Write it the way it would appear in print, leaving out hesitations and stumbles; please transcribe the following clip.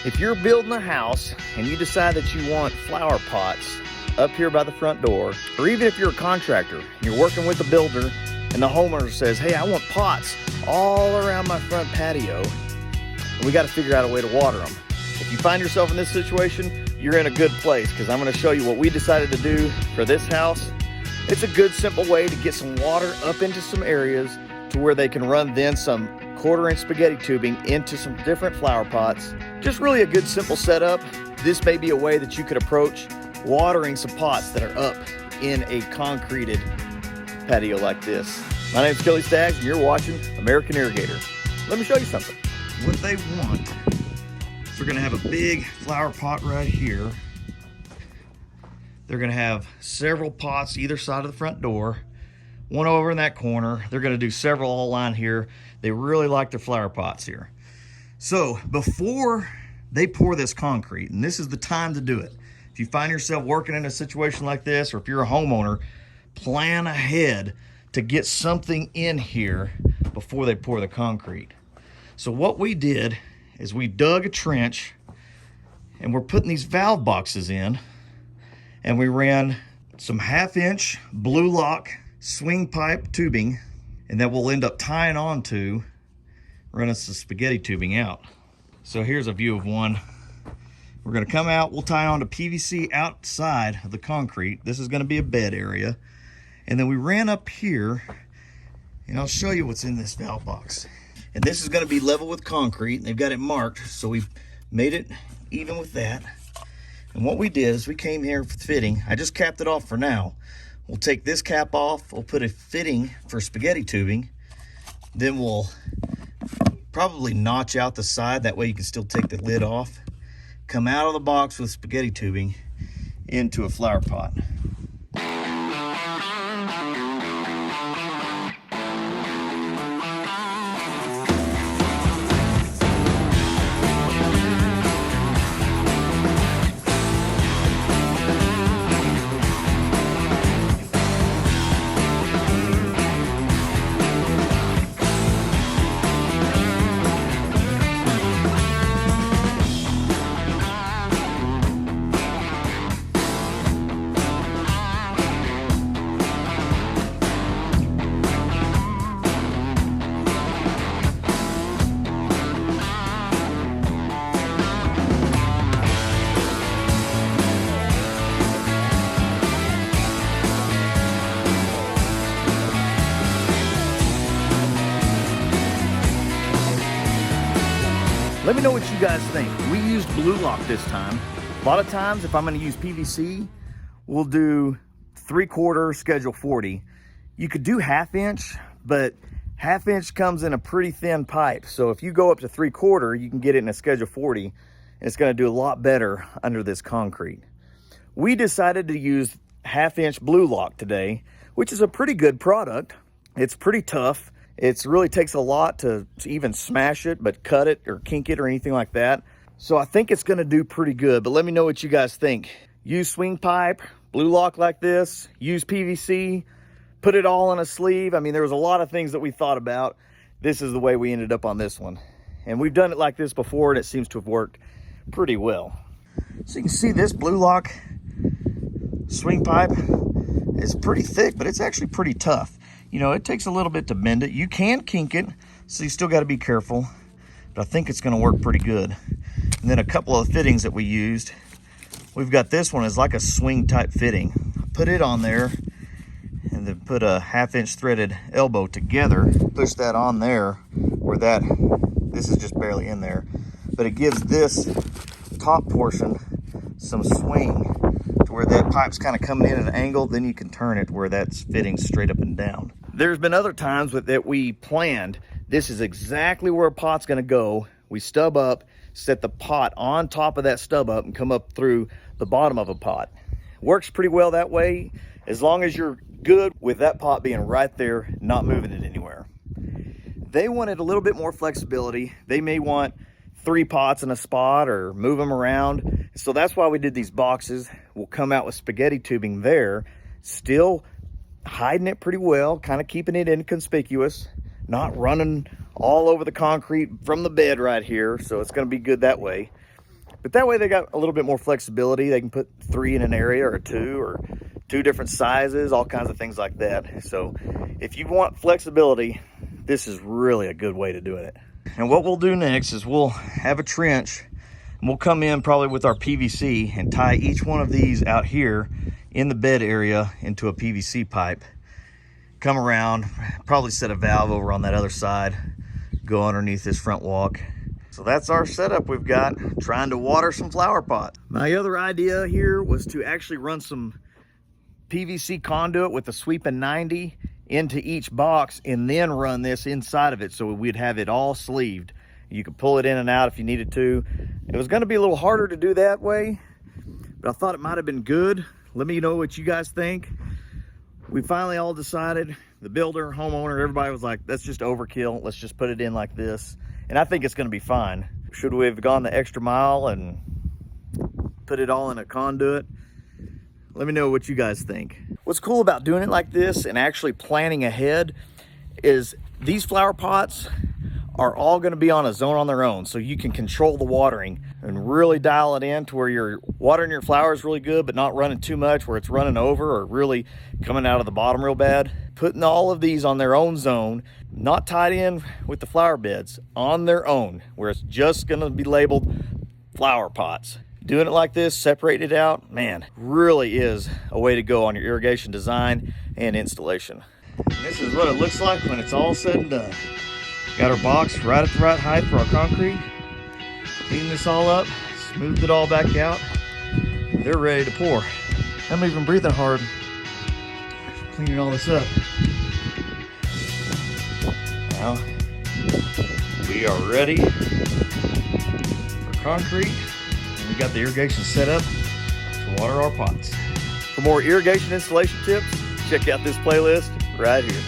If you're building a house and you decide that you want flower pots up here by the front door, or even if you're a contractor and you're working with a builder and the homeowner says, hey, I want pots all around my front patio, and we got to figure out a way to water them. If you find yourself in this situation, you're in a good place, because I'm going to show you what we decided to do for this house. It's a good, simple way to get some water up into some areas to where they can run then some 1/4 inch spaghetti tubing into some different flower pots. Just really a good, simple setup. This may be a way that you could approach watering some pots that are up in a concreted patio like this. My name is Kelly Staggs, and you're watching American Irrigator. Let me show you something. What they want, they're gonna have a big flower pot right here. They're gonna have several pots either side of the front door, one over in that corner. They're gonna do several all lined here. They really like their flower pots here. So before they pour this concrete, and this is the time to do it, if you find yourself working in a situation like this, or if you're a homeowner, plan ahead to get something in here before they pour the concrete. So what we did is we dug a trench, and we're putting these valve boxes in, and we ran some 1/2 inch Blu-Lock swing pipe tubing, and that we'll end up tying onto running some spaghetti tubing out. So here's a view of one. We're gonna come out, we'll tie onto PVC outside of the concrete. This is gonna be a bed area. And then we ran up here, and I'll show you what's in this valve box. And this is gonna be level with concrete, and they've got it marked, so we've made it even with that. And what we did is we came here for fitting. I just capped it off for now. We'll take this cap off, we'll put a fitting for spaghetti tubing, then we'll probably notch out the side, that way you can still take the lid off. Come out of the box with spaghetti tubing into a flower pot. Let me know what you guys think. We used Blu-Lock this time. A lot of times, if I'm gonna use PVC, we'll do 3/4 schedule 40. You could do 1/2 inch, but 1/2 inch comes in a pretty thin pipe. So if you go up to 3/4, you can get it in a schedule 40, and it's gonna do a lot better under this concrete. We decided to use 1/2 inch Blu-Lock today, which is a pretty good product. It's pretty tough. It really takes a lot to even smash it, but cut it or kink it or anything like that. So I think it's gonna do pretty good, but let me know what you guys think. Use swing pipe, Blu-Lock like this, use PVC, put it all on a sleeve. I mean, there was a lot of things that we thought about. This is the way we ended up on this one. And we've done it like this before, and it seems to have worked pretty well. So you can see this Blu-Lock swing pipe is pretty thick, but it's actually pretty tough. You know, it takes a little bit to bend it. You can kink it, so you still got to be careful, but I think it's going to work pretty good. And then a couple of fittings that we used. We've got this one as like a swing type fitting. Put it on there, and then put a 1/2 inch threaded elbow together. Push that on there where this is just barely in there. But it gives this top portion some swing to where that pipe's kind of coming in at an angle. Then you can turn it where that's fitting straight up and down. There's been other times that we planned, this is exactly where a pot's gonna go. We stub up, set the pot on top of that stub up, and come up through the bottom of a pot. Works pretty well that way, as long as you're good with that pot being right there, not moving it anywhere. They wanted a little bit more flexibility. They may want 3 pots in a spot or move them around. So that's why we did these boxes. We'll come out with spaghetti tubing there, still hiding it pretty well, kind of keeping it inconspicuous, not running all over the concrete from the bed right here. So it's going to be good that way. But that way they got a little bit more flexibility. They can put 3 in an area or 2 or 2 different sizes, all kinds of things like that. So if you want flexibility, this is really a good way to do it. And what we'll do next is we'll have a trench, and we'll come in probably with our PVC and tie each one of these out here in the bed area into a PVC pipe. Come around, probably set a valve over on that other side, go underneath this front walk. So that's our setup we've got, trying to water some flower pots. My other idea here was to actually run some PVC conduit with a sweeping 90 into each box and then run this inside of it so we'd have it all sleeved. You could pull it in and out if you needed to. It was going to be a little harder to do that way, but I thought it might have been good. Let me know what you guys think. We finally all decided, the builder, homeowner, everybody was like, that's just overkill. Let's just put it in like this. And I think it's going to be fine. Should we have gone the extra mile and put it all in a conduit? Let me know what you guys think. What's cool about doing it like this and actually planning ahead is these flower pots are all going to be on a zone on their own, so you can control the watering and really dial it in to where you're watering your flowers really good but not running too much where it's running over or really coming out of the bottom real bad. Putting all of these on their own zone, not tied in with the flower beds, on their own, where it's just going to be labeled flower pots. Doing it like this, separate it out, man, really is a way to go on your irrigation design and installation. And this is what it looks like when it's all said and done. Got our box right at the right height for our concrete. Cleaned this all up, smoothed it all back out. They're ready to pour. I'm even breathing hard, cleaning all this up. Now, we are ready for concrete. We got the irrigation set up to water our pots. For more irrigation installation tips, check out this playlist right here.